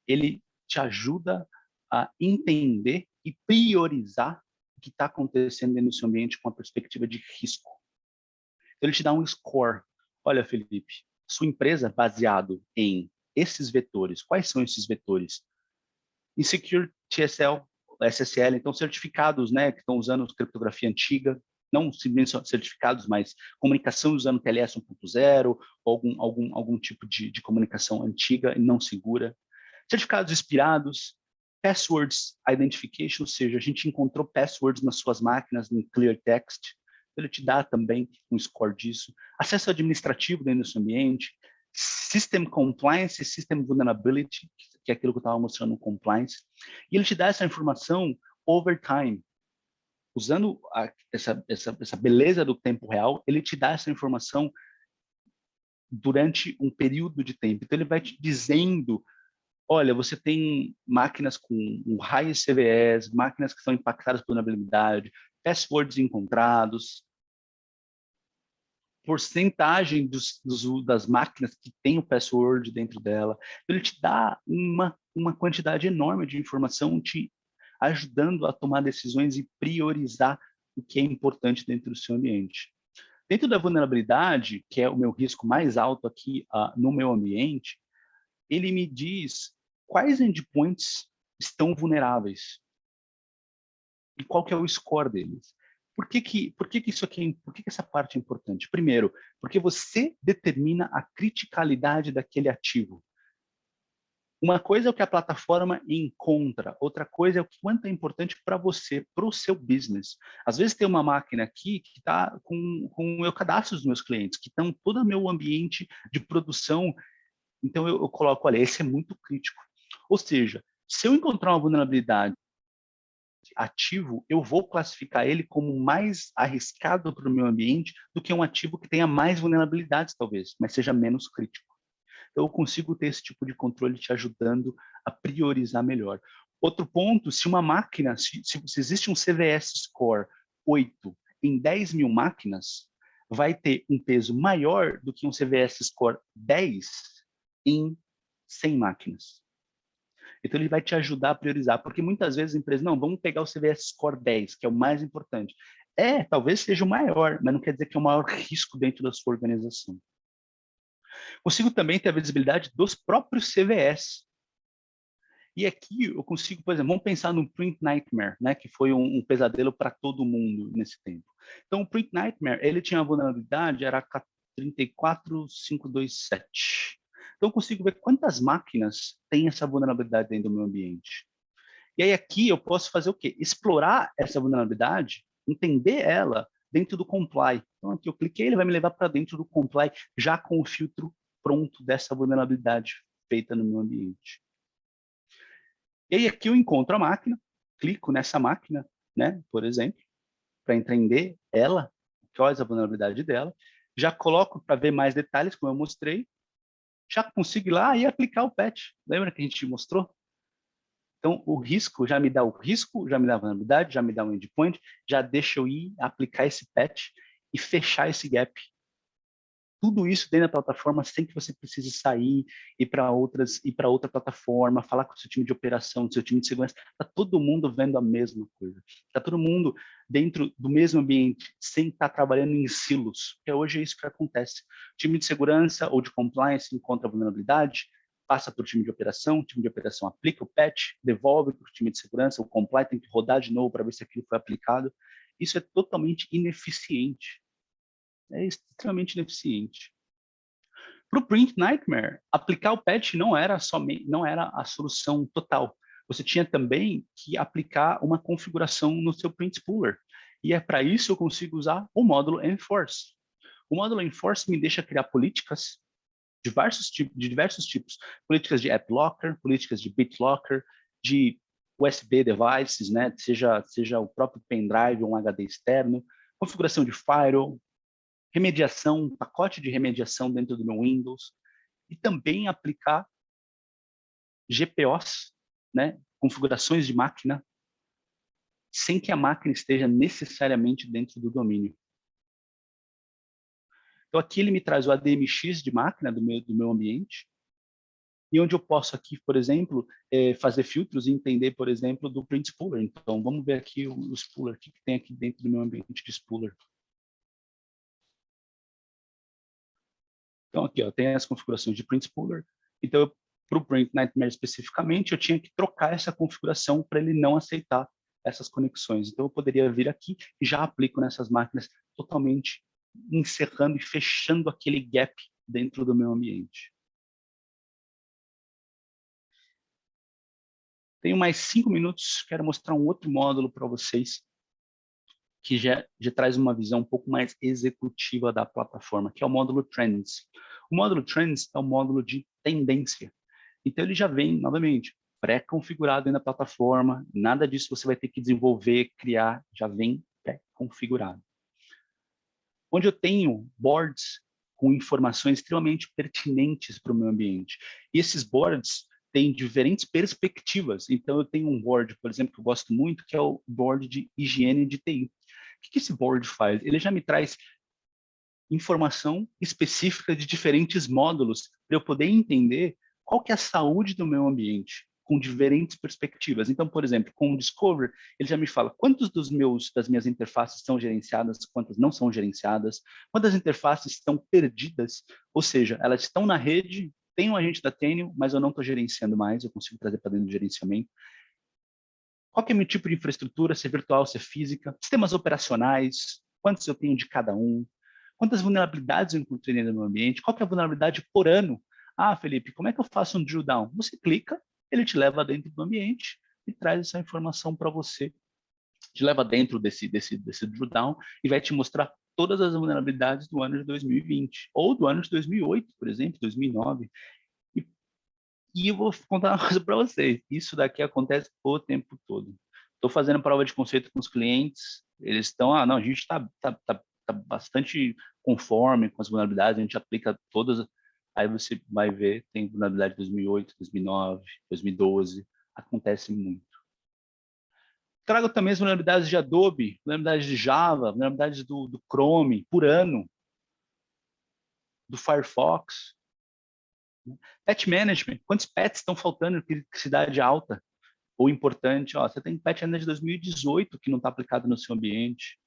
ele te ajuda a entender e priorizar o que está acontecendo dentro do seu ambiente com a perspectiva de risco. Então, ele te dá um score. Olha, Felipe, sua empresa baseado em esses vetores. Quais são esses vetores? Insecure TSL, SSL, então certificados, né, que estão usando criptografia antiga, não simplesmente certificados, mas comunicação usando TLS 1.0, ou algum tipo de comunicação antiga e não segura. Certificados expirados, passwords identification, ou seja, a gente encontrou passwords nas suas máquinas em clear text, ele te dá também um score disso. Acesso administrativo dentro do seu ambiente, system compliance e system vulnerability, que é aquilo que eu estava mostrando no compliance, e ele te dá essa informação over time. Usando essa beleza do tempo real, ele te dá essa informação durante um período de tempo. Então, ele vai te dizendo, olha, você tem máquinas com um high CVEs, máquinas que são impactadas por vulnerabilidade, passwords encontrados, porcentagem das máquinas que tem o password dentro dela. Então, ele te dá uma quantidade enorme de informação, te ajudando a tomar decisões e priorizar o que é importante dentro do seu ambiente. Dentro da vulnerabilidade, que é o meu risco mais alto aqui no meu ambiente, ele me diz quais endpoints estão vulneráveis e qual que é o score deles. Por que isso aqui, por que essa parte é importante? Primeiro, porque você determina a criticalidade daquele ativo. Uma coisa é o que a plataforma encontra, outra coisa é o quanto é importante para você, para o seu business. Às vezes tem uma máquina aqui que está com eu cadastro dos meus clientes, que estão todo o meu ambiente de produção, então eu coloco, olha, esse é muito crítico. Ou seja, se eu encontrar uma vulnerabilidade ativo, eu vou classificar ele como mais arriscado para o meu ambiente do que um ativo que tenha mais vulnerabilidades, talvez, mas seja menos crítico. Então, eu consigo ter esse tipo de controle te ajudando a priorizar melhor. Outro ponto, se uma máquina, se existe um CVS Score 8 em 10 mil máquinas, vai ter um peso maior do que um CVS Score 10 em 100 máquinas. Então, ele vai te ajudar a priorizar, porque muitas vezes a empresa, não, vamos pegar o CVS Score 10, que é o mais importante. Talvez seja o maior, mas não quer dizer que é o maior risco dentro da sua organização. Consigo também ter a visibilidade dos próprios CVS. E aqui eu consigo, por exemplo, vamos pensar no Print Nightmare, né, que foi um pesadelo para todo mundo nesse tempo. Então, o Print Nightmare, ele tinha a vulnerabilidade, era 34527. Então, eu consigo ver quantas máquinas têm essa vulnerabilidade dentro do meu ambiente. E aí aqui eu posso fazer o quê? Explorar essa vulnerabilidade, entender ela dentro do comply. Então aqui eu cliquei, ele vai me levar para dentro do comply, já com o filtro pronto dessa vulnerabilidade feita no meu ambiente. E aí aqui eu encontro a máquina, clico nessa máquina, né, por exemplo, para entender ela, qual é a vulnerabilidade dela, já coloco para ver mais detalhes, como eu mostrei, já consigo ir lá e aplicar o patch. Lembra que a gente mostrou? Então, o risco já me dá o risco, já me dá a vulnerabilidade, já me dá um endpoint, já deixa eu ir aplicar esse patch e fechar esse gap. Tudo isso dentro da plataforma sem que você precise sair, ir para outra plataforma, falar com o seu time de operação, seu time de segurança. Está todo mundo vendo a mesma coisa. Está todo mundo dentro do mesmo ambiente, sem estar trabalhando em silos. Porque hoje é isso que acontece. O time de segurança ou de compliance encontra a vulnerabilidade, passa para o time de operação aplica o patch, devolve para o time de segurança, o compliance tem que rodar de novo para ver se aquilo foi aplicado. Isso é totalmente ineficiente. É extremamente ineficiente. Para o Print Nightmare, aplicar o patch não era a solução total. Você tinha também que aplicar uma configuração no seu Print Spooler. E é para isso que eu consigo usar o módulo Enforce. O módulo Enforce me deixa criar políticas de diversos tipos. Políticas de App Locker, políticas de BitLocker, de USB devices, né? seja o próprio pendrive ou um HD externo, configuração de firewall, remediação, pacote de remediação dentro do meu Windows, e também aplicar GPOs, né, configurações de máquina, sem que a máquina esteja necessariamente dentro do domínio. Então, aqui ele me traz o ADMX de máquina do meu ambiente, e onde eu posso aqui, por exemplo, fazer filtros e entender, por exemplo, do Print Spooler. Então, vamos ver aqui o Spooler, o que tem aqui dentro do meu ambiente de Spooler. Então, aqui, ó, tem as configurações de Print Spooler. Então, para o Print Nightmare especificamente, eu tinha que trocar essa configuração para ele não aceitar essas conexões. Então, eu poderia vir aqui e já aplico nessas máquinas totalmente encerrando e fechando aquele gap dentro do meu ambiente. Tenho mais 5 minutos, quero mostrar um outro módulo para vocês, que já traz uma visão um pouco mais executiva da plataforma, que é o módulo Trends. O módulo Trends é o módulo de tendência. Então, ele já vem, novamente, pré-configurado dentro da plataforma, nada disso você vai ter que desenvolver, criar, já vem pré-configurado. Onde eu tenho boards com informações extremamente pertinentes para o meu ambiente. E esses boards têm diferentes perspectivas. Então, eu tenho um board, por exemplo, que eu gosto muito, que é o board de higiene de TI. O que esse board faz? Ele já me traz informação específica de diferentes módulos para eu poder entender qual que é a saúde do meu ambiente, com diferentes perspectivas. Então, por exemplo, com o Discover, ele já me fala quantos das minhas interfaces são gerenciadas, quantas não são gerenciadas, quantas interfaces estão perdidas, ou seja, elas estão na rede, tem um agente da Teneo, mas eu não estou gerenciando mais, eu consigo trazer para dentro do gerenciamento. Qual que é o meu tipo de infraestrutura, se é virtual, se é física, sistemas operacionais, quantos eu tenho de cada um, quantas vulnerabilidades eu encontrei dentro do meu ambiente, qual que é a vulnerabilidade por ano. Ah, Felipe, como é que eu faço um drill down? Você clica, ele te leva dentro do ambiente e traz essa informação para você. Te leva dentro desse drill down e vai te mostrar todas as vulnerabilidades do ano de 2020, ou do ano de 2008, por exemplo, 2009. E eu vou contar uma coisa para vocês, isso daqui acontece o tempo todo. Estou fazendo prova de conceito com os clientes, eles estão, não, a gente está bastante conforme com as vulnerabilidades, a gente aplica todas, aí você vai ver, tem vulnerabilidade de 2008, 2009, 2012, acontece muito. Trago também as vulnerabilidades de Adobe, vulnerabilidades de Java, vulnerabilidades do Chrome, por ano, do Firefox. Patch Management, quantos patches estão faltando em criticidade alta ou importante? Ó, você tem patch ainda de 2018 que não está aplicado no seu ambiente.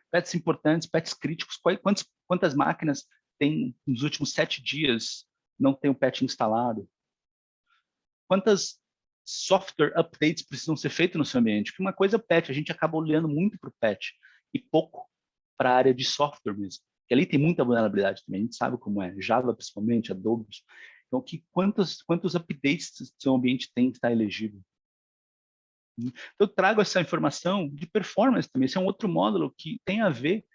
Patches importantes, patches críticos, quantas máquinas tem nos últimos 7 dias não tem o patch instalado? Quantas software updates precisam ser feitos no seu ambiente? Porque uma coisa é o patch, a gente acaba olhando muito para o patch e pouco para a área de software mesmo. E ali tem muita vulnerabilidade também, a gente sabe como é, Java principalmente, Adobe. Então, quantos updates o seu ambiente tem que estar elegível? Então, eu trago essa informação de performance também. Esse é um outro módulo que tem a ver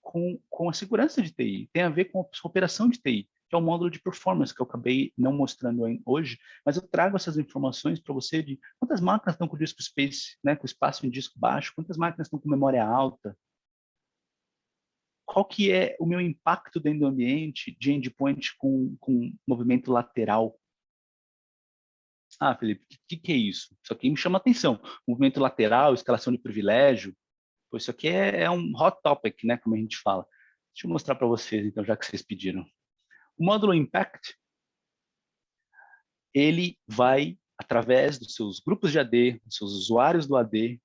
com a segurança de TI, tem a ver com a operação de TI, que é um módulo de performance que eu acabei não mostrando hoje, mas eu trago essas informações para você de quantas máquinas estão com o disco space, né, com espaço em disco baixo, quantas máquinas estão com memória alta, qual que é o meu impacto dentro do ambiente de endpoint com movimento lateral. Ah, Felipe, o que é isso? Isso aqui me chama atenção. Movimento lateral, escalação de privilégio. Pô, isso aqui é um hot topic, né, como a gente fala. Deixa eu mostrar para vocês, então, já que vocês pediram. O módulo Impact, ele vai, através dos seus grupos de AD, dos seus usuários do AD,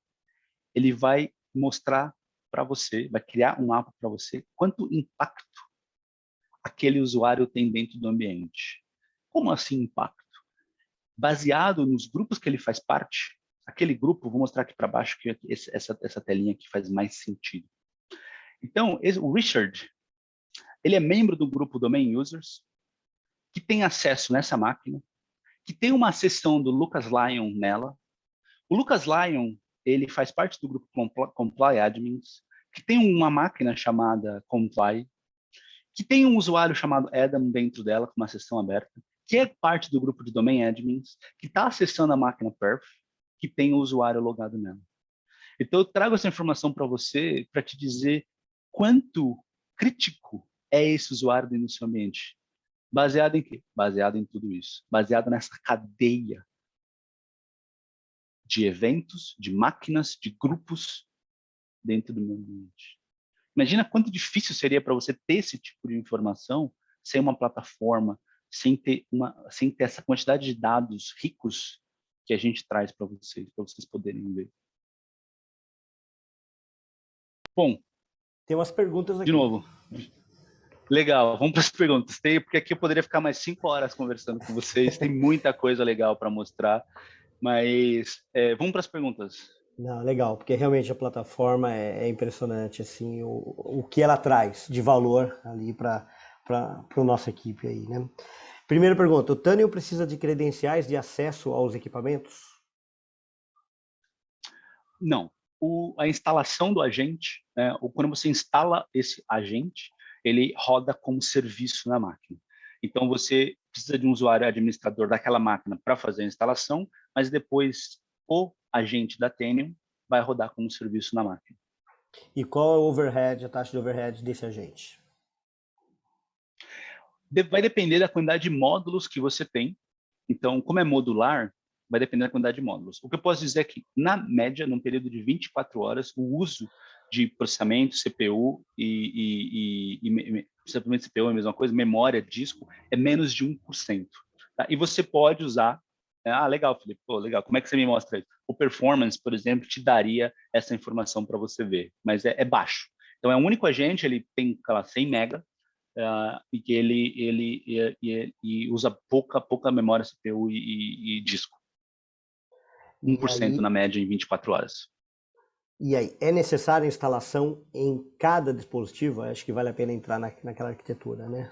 ele vai mostrar para você, vai criar um mapa para você, quanto impacto aquele usuário tem dentro do ambiente. Como assim impacto? Baseado nos grupos que ele faz parte, aquele grupo, vou mostrar aqui para baixo que essa telinha aqui faz mais sentido. Então, o Richard, ele é membro do grupo Domain Users, que tem acesso nessa máquina, que tem uma seção do Lucas Lyon nela. O Lucas Lyon, ele faz parte do grupo Comply Admins, que tem uma máquina chamada Comply, que tem um usuário chamado Adam dentro dela, com uma seção aberta, que é parte do grupo de Domain Admins, que está acessando a máquina Perf, que tem o usuário logado nela. Então, eu trago essa informação para você para te dizer quanto crítico é esse usuário dentro do seu ambiente. Baseado em quê? Baseado em tudo isso. Baseado nessa cadeia de eventos, de máquinas, de grupos dentro do meu ambiente. Imagina quanto difícil seria para você ter esse tipo de informação sem uma plataforma, sem ter essa quantidade de dados ricos que a gente traz para vocês poderem ver. Bom, tem umas perguntas aqui. De novo. Legal, vamos para as perguntas. Porque aqui eu poderia ficar mais 5 horas conversando com vocês, tem muita coisa legal para mostrar, mas vamos para as perguntas. Não, legal, porque realmente a plataforma é impressionante, assim, o que ela traz de valor ali para a nossa equipe aí, né? Primeira pergunta, o Teneo precisa de credenciais de acesso aos equipamentos? Não. A instalação do agente, né, quando você instala esse agente, ele roda como serviço na máquina. Então, você precisa de um usuário administrador daquela máquina para fazer a instalação, mas depois o agente da Teneo vai rodar como serviço na máquina. E qual é o overhead, a taxa de overhead desse agente? Vai depender da quantidade de módulos que você tem. Então, como é modular, vai depender da quantidade de módulos. O que eu posso dizer é que, na média, num período de 24 horas, o uso de processamento, CPU processamento CPU é a mesma coisa, memória, disco, é menos de 1%. Tá? E você pode usar, né? Ah, legal, Felipe, pô, legal, como é que você me mostra isso? O Performance, por exemplo, te daria essa informação para você ver, mas é baixo. Então, é um único agente, ele tem, sei lá, 100 mega, e que ele usa pouca memória CPU e disco. E 1% aí, na média em 24 horas. é necessária instalação em cada dispositivo? Acho que vale a pena entrar naquela arquitetura, né?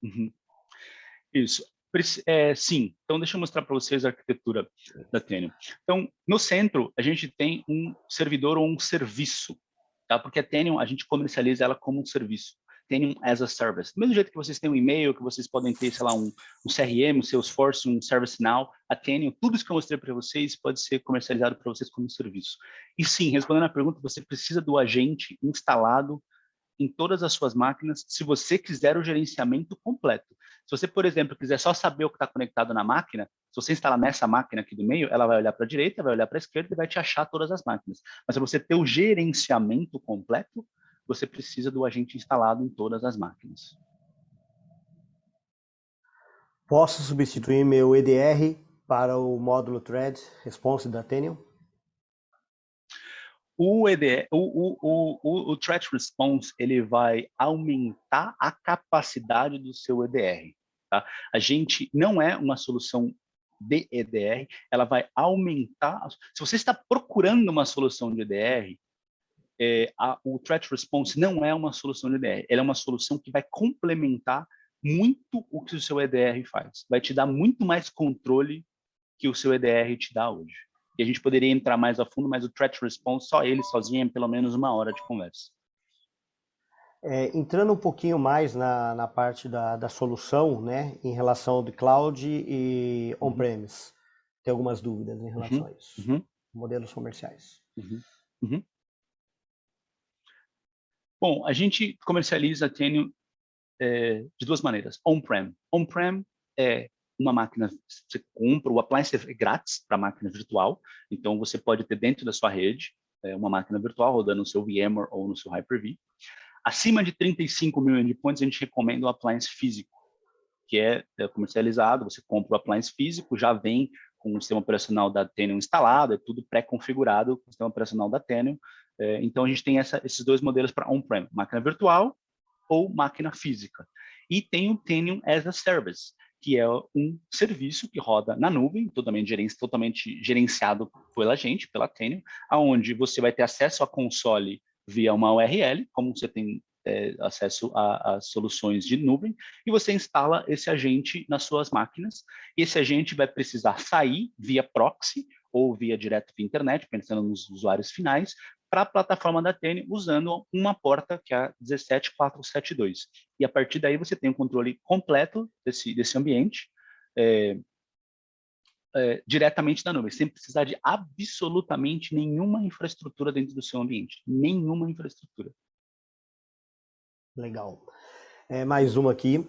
Uhum. Isso. Sim. Então, deixa eu mostrar para vocês a arquitetura da Tenium. Então, no centro, a gente tem um servidor ou um serviço, tá? Porque a Tenium, a gente comercializa ela como um serviço. Tenium as a Service. Do mesmo jeito que vocês têm um e-mail, que vocês podem ter, sei lá, um CRM, um Salesforce, um ServiceNow, a Tenium, tudo isso que eu mostrei para vocês pode ser comercializado para vocês como um serviço. E sim, respondendo à pergunta, você precisa do agente instalado em todas as suas máquinas, se você quiser o gerenciamento completo. Se você, por exemplo, quiser só saber o que está conectado na máquina, se você instalar nessa máquina aqui do meio, ela vai olhar para a direita, vai olhar para a esquerda e vai te achar todas as máquinas. Mas se você ter o gerenciamento completo, você precisa do agente instalado em todas as máquinas. Posso substituir meu EDR para o módulo Thread Response da Tenium? O Threat Response ele vai aumentar a capacidade do seu EDR. Tá? A gente não é uma solução de EDR, ela vai aumentar. Se você está procurando uma solução de EDR, o Threat Response não é uma solução de EDR, ela é uma solução que vai complementar muito o que o seu EDR faz. Vai te dar muito mais controle que o seu EDR te dá hoje. E a gente poderia entrar mais a fundo, mas o Threat Response, só ele sozinho, é pelo menos 1 hora de conversa. Entrando um pouquinho mais na parte da solução, né, em relação ao de cloud e on-premise, tem algumas dúvidas em relação a isso. Uhum. Modelos comerciais. Uhum. Bom, a gente comercializa a Tenium de duas maneiras. On-prem. On-prem é uma máquina, você compra, o appliance é grátis para a máquina virtual, então você pode ter dentro da sua rede uma máquina virtual rodando no seu VMware ou no seu Hyper-V. Acima de 35 mil endpoints, a gente recomenda o appliance físico, que é comercializado, você compra o appliance físico, já vem com o sistema operacional da Tenium instalado, é tudo pré-configurado com o sistema operacional da Tenium. Então, a gente tem esses dois modelos para on-prem, máquina virtual ou máquina física. E tem o Tenium as a Service, que é um serviço que roda na nuvem, totalmente gerenciado pela gente, pela Tenium, aonde você vai ter acesso à console via uma URL, como você tem acesso a soluções de nuvem, e você instala esse agente nas suas máquinas, e esse agente vai precisar sair via proxy ou via direto via internet, pensando nos usuários finais, para a plataforma da Tenium, usando uma porta que é a 17472. E a partir daí você tem o controle completo desse ambiente, diretamente da nuvem, sem precisar de absolutamente nenhuma infraestrutura dentro do seu ambiente. Nenhuma infraestrutura. Legal. Mais uma aqui.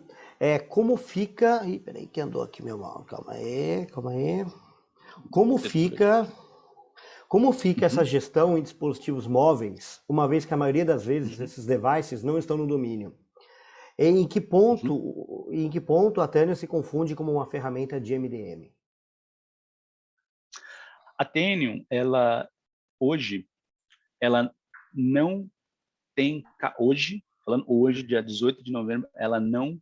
Como fica... Ih, peraí que andou aqui meu mal. Calma aí. Como fica essa gestão em dispositivos móveis, uma vez que a maioria das vezes esses devices não estão no domínio? Em que ponto a Tenium se confunde como uma ferramenta de MDM? A Tenium, hoje, ela não tem, falando hoje, dia 18 de novembro, ela não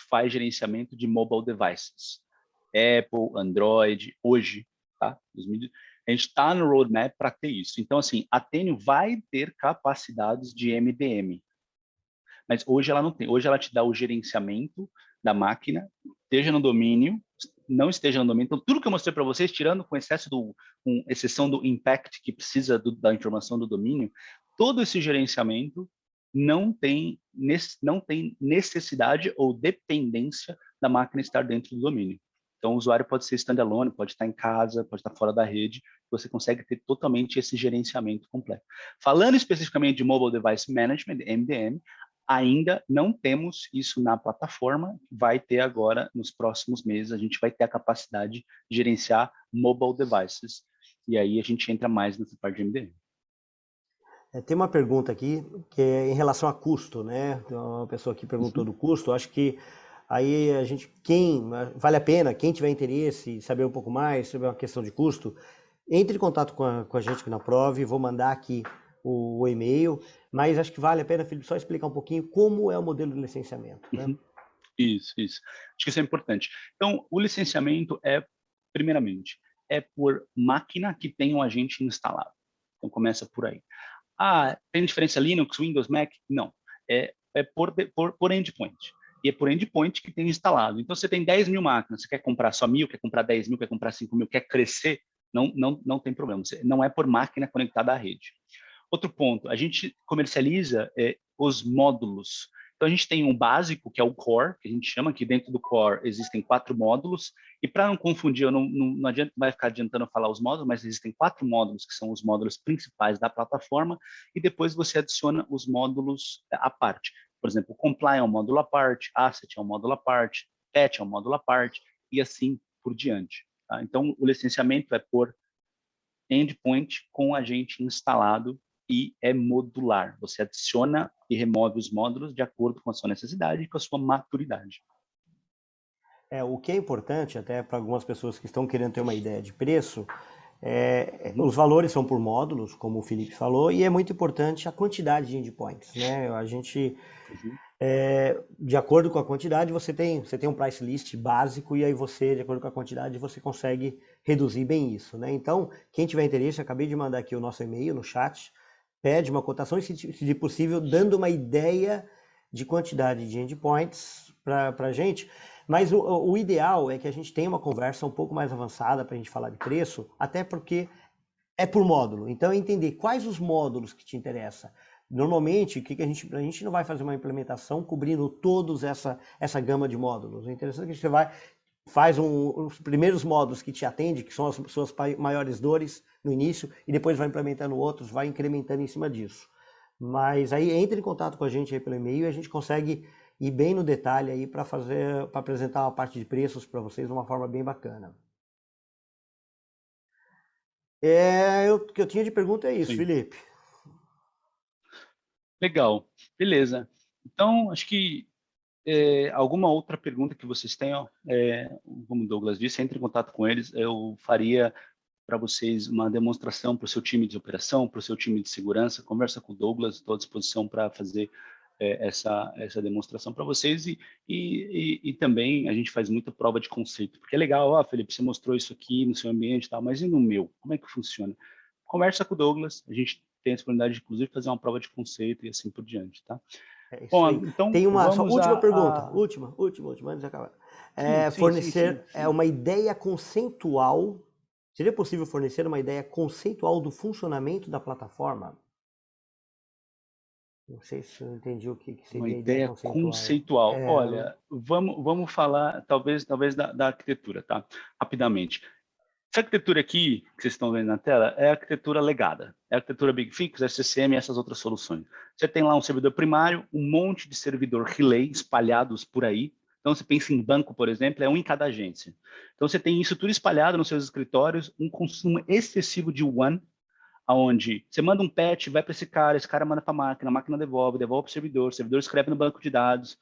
faz gerenciamento de mobile devices. Apple, Android, hoje, tá? A gente está no roadmap para ter isso. Então, assim, a Tenium vai ter capacidades de MDM, mas hoje ela não tem. Hoje ela te dá o gerenciamento da máquina, esteja no domínio, não esteja no domínio. Então, tudo que eu mostrei para vocês, tirando com exceção do impact que precisa da informação do domínio, todo esse gerenciamento não tem necessidade ou dependência da máquina estar dentro do domínio. Então, o usuário pode ser standalone, pode estar em casa, pode estar fora da rede, você consegue ter totalmente esse gerenciamento completo. Falando especificamente de Mobile Device Management, MDM, ainda não temos isso na plataforma, vai ter agora nos próximos meses, a gente vai ter a capacidade de gerenciar mobile devices, e aí a gente entra mais nessa parte de MDM. Tem uma pergunta aqui que é em relação a custo, né? Então, uma pessoa aqui perguntou do custo. Acho que Aí a gente, vale a pena, quem tiver interesse, saber um pouco mais sobre uma questão de custo, entre em contato com a gente aqui na Prove, vou mandar aqui o e-mail, mas acho que vale a pena, Felipe, só explicar um pouquinho como é o modelo de licenciamento, né? Uhum. Isso. Acho que isso é importante. Então, o licenciamento primeiramente, é por máquina que tem um agente instalado. Então, começa por aí. Ah, tem diferença Linux, Windows, Mac? Não. É por endpoint. E é por endpoint que tem instalado. Então, você tem 10 mil máquinas, você quer comprar só 1.000, quer comprar 10 mil, quer comprar 5 mil, quer crescer, não tem problema. Não é por máquina conectada à rede. Outro ponto, a gente comercializa os módulos. Então, a gente tem um básico, que é o core, que a gente chama, que dentro do core existem 4 módulos, e para não confundir, eu não adianta, vai ficar adiantando falar os módulos, mas existem 4 módulos, que são os módulos principais da plataforma, e depois você adiciona os módulos à parte. Por exemplo, o Comply é um módulo à parte, Asset é um módulo à parte, Patch é um módulo à parte, e assim por diante. Tá? Então, o licenciamento é por endpoint com agente instalado e é modular. Você adiciona e remove os módulos de acordo com a sua necessidade e com a sua maturidade. O que é importante, até para algumas pessoas que estão querendo ter uma ideia de preço, os valores são por módulos, como o Felipe falou, e é muito importante a quantidade de endpoints, né? A gente, de acordo com a quantidade, você tem um price list básico e aí você, de acordo com a quantidade, você consegue reduzir bem isso, né? Então, quem tiver interesse, eu acabei de mandar aqui o nosso e-mail no chat, pede uma cotação e, se possível, dando uma ideia de quantidade de endpoints para a gente. Mas o ideal é que a gente tenha uma conversa um pouco mais avançada para a gente falar de preço, até porque é por módulo. Então, é entender quais os módulos que te interessam. Normalmente, a gente não vai fazer uma implementação cobrindo todos essa gama de módulos. O interessante é que você faz os primeiros módulos que te atendem, que são as suas maiores dores no início, e depois vai implementando outros, vai incrementando em cima disso. Mas aí entre em contato com a gente aí pelo e-mail e a gente consegue ir bem no detalhe aí para apresentar uma parte de preços para vocês de uma forma bem bacana. O que eu tinha de pergunta é isso, Sim. Felipe. Legal, beleza. Então, acho que alguma outra pergunta que vocês tenham, como o Douglas disse, entre em contato com eles, eu faria para vocês uma demonstração para o seu time de operação, para o seu time de segurança, conversa com o Douglas, estou à disposição para fazer essa demonstração para vocês e também a gente faz muita prova de conceito, porque é legal, Felipe, você mostrou isso aqui no seu ambiente e tal, mas e no meu? Como é que funciona? Conversa com o Douglas, a gente tem a disponibilidade de, inclusive, fazer uma prova de conceito e assim por diante, tá? É isso Bom, aí. então Tem uma vamos última pergunta, a... última, antes de acabar. Sim. Fornecer uma ideia conceitual. Seria possível fornecer uma ideia conceitual do funcionamento da plataforma? Não sei se eu entendi o que Uma seria a ideia ideia conceitual. conceitual. Olha, vamos falar talvez da arquitetura, tá? Rapidamente. Essa arquitetura aqui, que vocês estão vendo na tela, é a arquitetura legada. É a arquitetura BigFix, SCCM e essas outras soluções. Você tem lá um servidor primário, um monte de servidor relay espalhados por aí. Então, você pensa em banco, por exemplo, é um em cada agência. Então, você tem isso tudo espalhado nos seus escritórios, um consumo excessivo de WAN, aonde você manda um patch, vai para esse cara manda para a máquina devolve para o servidor escreve no banco de dados.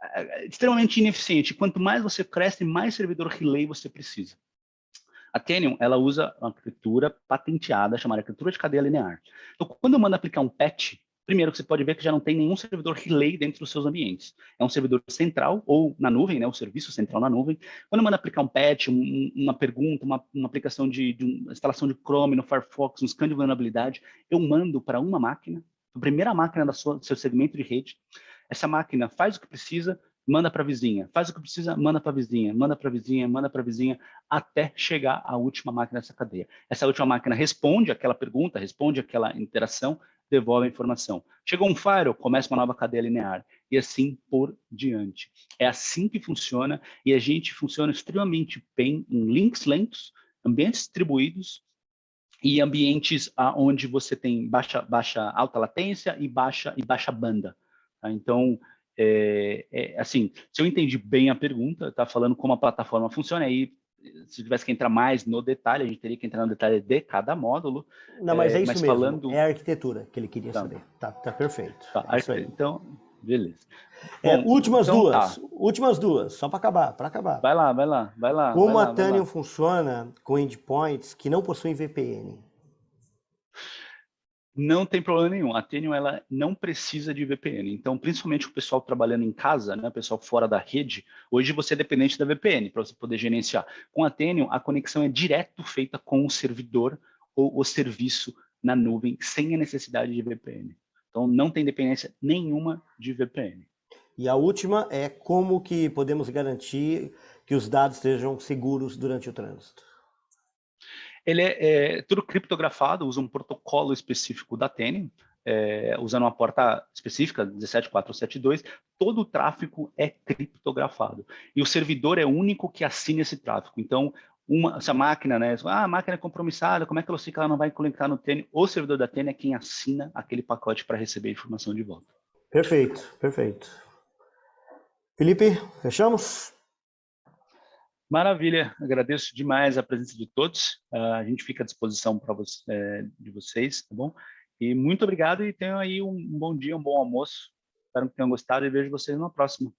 É extremamente ineficiente. Quanto mais você cresce, mais servidor relay você precisa. A Canyon, ela usa uma arquitetura patenteada, chamada arquitetura de cadeia linear. Então, quando eu mando aplicar um patch, primeiro que você pode ver que já não tem nenhum servidor relay dentro dos seus ambientes. É um servidor central ou na nuvem, né, o serviço central na nuvem. Quando eu mando aplicar um patch, uma pergunta, uma aplicação de uma instalação de Chrome no Firefox, um scan de vulnerabilidade, eu mando para uma máquina, a primeira máquina do seu segmento de rede. Essa máquina faz o que precisa, manda para a vizinha, faz o que precisa, manda para a vizinha, manda para a vizinha, manda para a vizinha, até chegar à última máquina dessa cadeia. Essa última máquina responde aquela pergunta, responde aquela interação, devolve a informação. Chegou um firewall, começa uma nova cadeia linear, e assim por diante. É assim que funciona, e a gente funciona extremamente bem em links lentos, ambientes distribuídos, e ambientes onde você tem alta latência e baixa banda. Tá? Então, assim, se eu entendi bem a pergunta, está falando como a plataforma funciona, aí se tivesse que entrar mais no detalhe, a gente teria que entrar no detalhe de cada módulo. Não, mas é isso Mas mesmo. falando... É a arquitetura que ele queria Tá, saber. Tá perfeito. tá, É isso aí. então, Beleza. Bom, Últimas então duas, só para acabar. Vai lá, vai lá, vai lá, vai Como a lá, vai Tanium lá. funciona com endpoints que não possuem VPN? Não tem problema nenhum. A Tenium, ela não precisa de VPN. Então, principalmente o pessoal trabalhando em casa, né, o pessoal fora da rede, hoje você é dependente da VPN para você poder gerenciar. Com a Tenium, a conexão é direto feita com o servidor ou o serviço na nuvem, sem a necessidade de VPN. Então, não tem dependência nenhuma de VPN. E a última é como que podemos garantir que os dados estejam seguros durante o trânsito? Ele é tudo criptografado, usa um protocolo específico da Tenium, usando uma porta específica, 17472, todo o tráfego é criptografado. E o servidor é o único que assina esse tráfego. Então, essa máquina, né? A máquina é compromissada, como é que eu sei que ela não vai conectar no Tenium? O servidor da Tenium é quem assina aquele pacote para receber a informação de volta. Perfeito. Felipe, fechamos? Maravilha, agradeço demais a presença de todos. A gente fica à disposição de vocês, tá bom? E muito obrigado e tenham aí um bom dia, um bom almoço. Espero que tenham gostado e vejo vocês na próxima.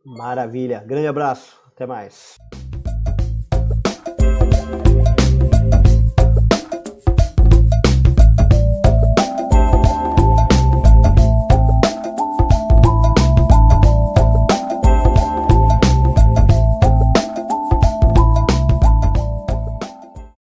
Maravilha. Grande abraço. Até mais.